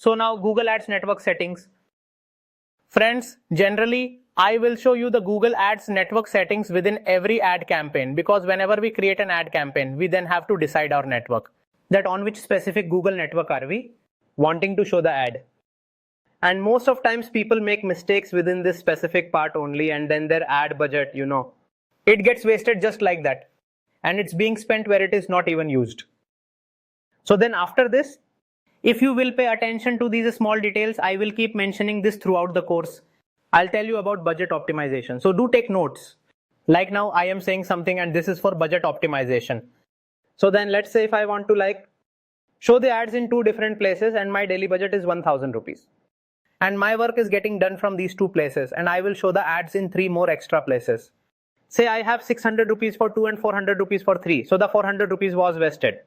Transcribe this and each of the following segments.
So now Google Ads network settings. Friends, generally I will show you the Google Ads network settings within every ad campaign, because whenever we create an ad campaign, we then have to decide our network, that on which specific Google network are we wanting to show the ad. And most of times people make mistakes within this specific part only, and then their ad budget, it gets wasted just like that, and it's being spent where it is not even used. So then after this, if you will pay attention to these small details, I will keep mentioning this throughout the course. I'll tell you about budget optimization. So do take notes. Like now I am saying something and this is for budget optimization. So then let's say if I want to show the ads in 2 different places and my daily budget is 1000 rupees. And my work is getting done from these 2 places, and I will show the ads in 3 more extra places. Say I have 600 rupees for 2 and 400 rupees for 3. So the 400 rupees was wasted.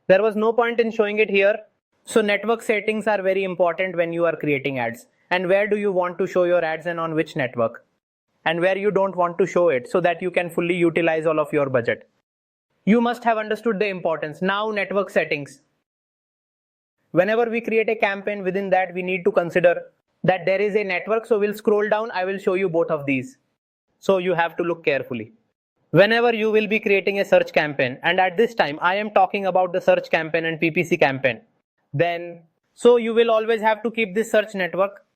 There was no point in showing it here. So network settings are very important when you are creating ads. And where do you want to show your ads and on which network? And where you don't want to show it, so that you can fully utilize all of your budget. You must have understood the importance. Now network settings. Whenever we create a campaign, within that we need to consider that there is a network. So we'll scroll down. I will show you both of these. So you have to look carefully. Whenever you will be creating a search campaign, and at this time I am talking about the search campaign and PPC campaign, then so you will always have to keep this search network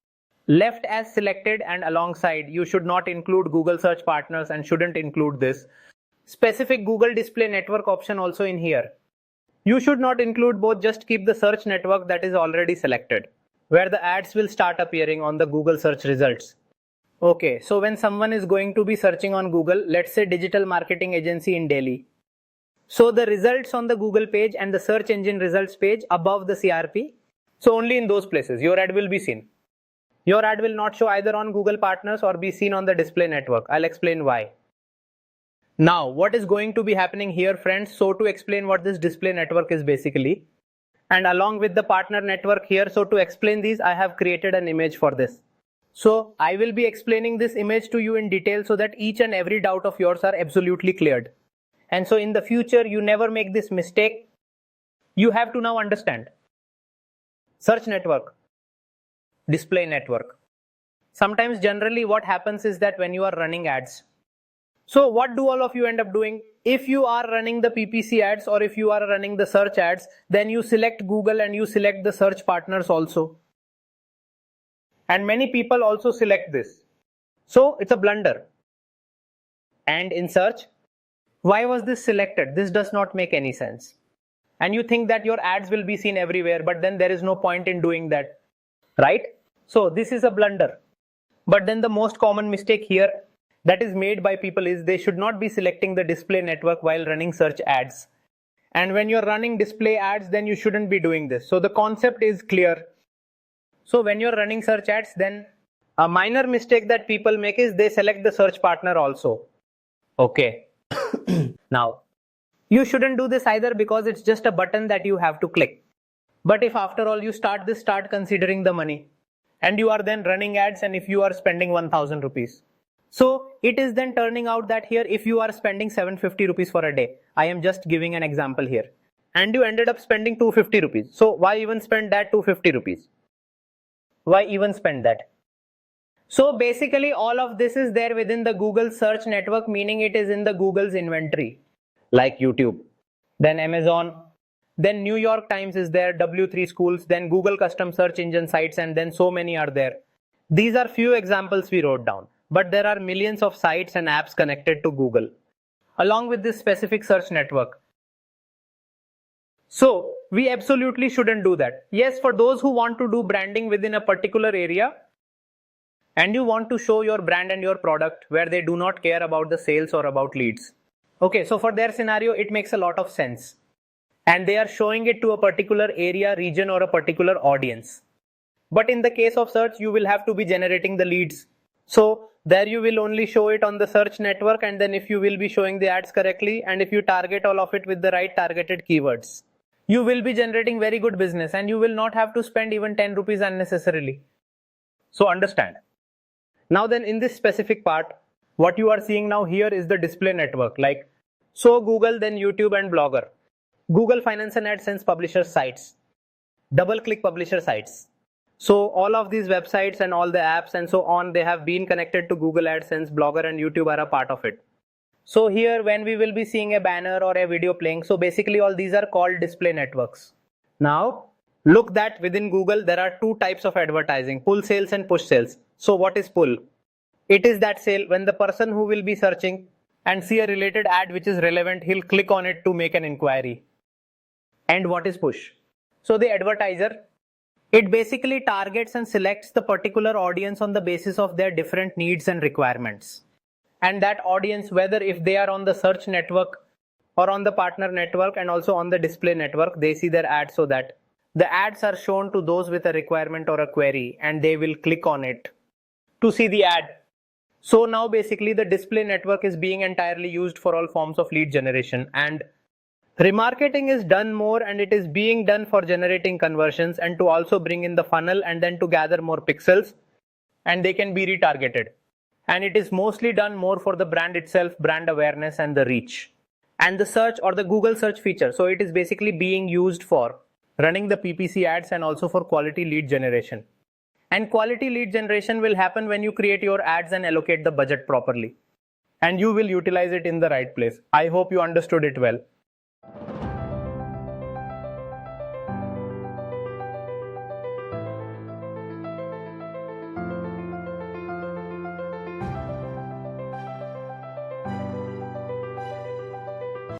left as selected, and alongside you should not include Google search partners and shouldn't include this specific Google display network option also in here. You should not include both, just keep the search network that is already selected, where the ads will start appearing on the Google search results. Okay, so when someone is going to be searching on Google, let's say digital marketing agency in Delhi. So the results on the Google page and the search engine results page above the CRP. So only in those places your ad will be seen. Your ad will not show either on Google partners or be seen on the display network. I'll explain why. Now, what is going to be happening here, friends? So to explain what this display network is basically, and along with the partner network here, so to explain these, I have created an image for this. So I will be explaining this image to you in detail so that each and every doubt of yours are absolutely cleared. And so in the future, you never make this mistake. You have to now understand. Search network, display network. Sometimes generally what happens is that when you are running ads, so what do all of you end up doing? If you are running the PPC ads or if you are running the search ads, then you select Google and you select the search partners also. And many people also select this. So it's a blunder. And in search, why was this selected? This does not make any sense. And you think that your ads will be seen everywhere, but then there is no point in doing that, right? So this is a blunder. But then the most common mistake here that is made by people is they should not be selecting the display network while running search ads. And when you're running display ads, then you shouldn't be doing this. So the concept is clear. So when you're running search ads, then a minor mistake that people make is they select the search partner also. Okay. Now, you shouldn't do this either, because it's just a button that you have to click. But if after all you start considering the money, and you are then running ads, and if you are spending 1000 rupees. So it is then turning out that here, if you are spending 750 rupees for a day, I am just giving an example here, and you ended up spending 250 rupees. So why even spend that 250 rupees? Why even spend that? So basically all of this is there within the Google search network, meaning it is in the Google's inventory, like YouTube, then Amazon, then New York Times is there, W3 schools, then Google custom search engine sites, and then so many are there. These are few examples we wrote down, but there are millions of sites and apps connected to Google along with this specific search network. So we absolutely shouldn't do that. Yes, for those who want to do branding within a particular area and you want to show your brand and your product where they do not care about the sales or about leads. Okay, so for their scenario, it makes a lot of sense. And they are showing it to a particular area, region, or a particular audience. But in the case of search, you will have to be generating the leads. So there you will only show it on the search network, and then if you will be showing the ads correctly and if you target all of it with the right targeted keywords, you will be generating very good business and you will not have to spend even 10 rupees unnecessarily. So understand. Now then, in this specific part, what you are seeing now here is the display network, like so Google, then YouTube and Blogger. Google Finance and AdSense publisher sites, double click publisher sites, So all of these websites and all the apps and so on, they have been connected to Google AdSense. Blogger and YouTube are a part of it. So here when we will be seeing a banner or a video playing, so basically all these are called display networks. Now look that within Google there are two types of advertising, pull sales and push sales. So what is pull? It is that sale when the person who will be searching and see a related ad which is relevant, he'll click on it to make an inquiry. And what is push? So the advertiser, it basically targets and selects the particular audience on the basis of their different needs and requirements. And that audience, whether if they are on the search network or on the partner network and also on the display network, they see their ads, so that the ads are shown to those with a requirement or a query and they will click on it to see the ad. So now basically the display network is being entirely used for all forms of lead generation, and remarketing is done more, and it is being done for generating conversions and to also bring in the funnel and then to gather more pixels and they can be retargeted. And it is mostly done more for the brand itself, brand awareness and the reach. And the search or the Google search feature, so it is basically being used for running the PPC ads and also for quality lead generation. And quality lead generation will happen when you create your ads and allocate the budget properly. And you will utilize it in the right place. I hope you understood it well.